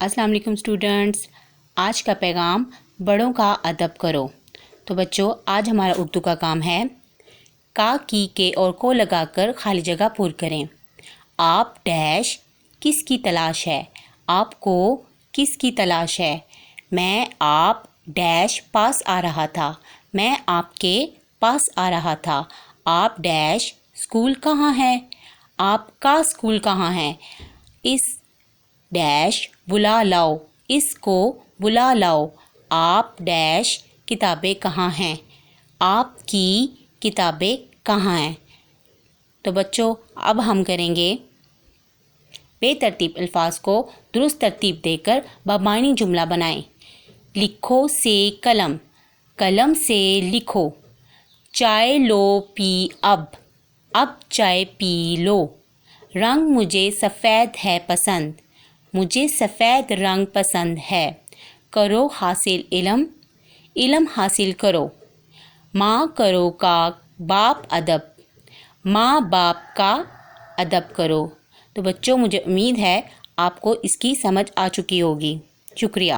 السلام علیکم اسٹوڈنٹس، آج کا پیغام بڑوں کا ادب کرو۔ تو بچوں، آج ہمارا اردو کا کام ہے کا، کی، کے اور کو لگا کر خالی جگہ پر کریں۔ آپ ڈیش کس کی تلاش ہے؟ آپ کو کس کی تلاش ہے؟ میں آپ ڈیش پاس آ رہا تھا۔ میں آپ کے پاس آ رہا تھا۔ آپ ڈیش اسکول کہاں ہے؟ آپ کا اسکول کہاں ہے؟ اس ڈیش بلا لاؤ، اس کو بلا لاؤ۔ آپ ڈیش کتابیں کہاں ہیں؟ آپ کی کتابیں کہاں ہیں؟ تو بچوں، اب ہم کریں گے بے ترتیب الفاظ کو درست ترتیب دے کر بمعنی جملہ بنائیں۔ لکھو سے قلم، قلم سے لکھو۔ چائے لو پی اب چائے پی لو۔ رنگ مجھے سفید ہے پسند، مجھے سفید رنگ پسند ہے۔ کرو حاصل علم، علم حاصل کرو۔ ماں کرو کا باپ ادب، ماں باپ کا ادب کرو۔ تو بچوں، مجھے امید ہے آپ کو اس کی سمجھ آ چکی ہوگی۔ شکریہ۔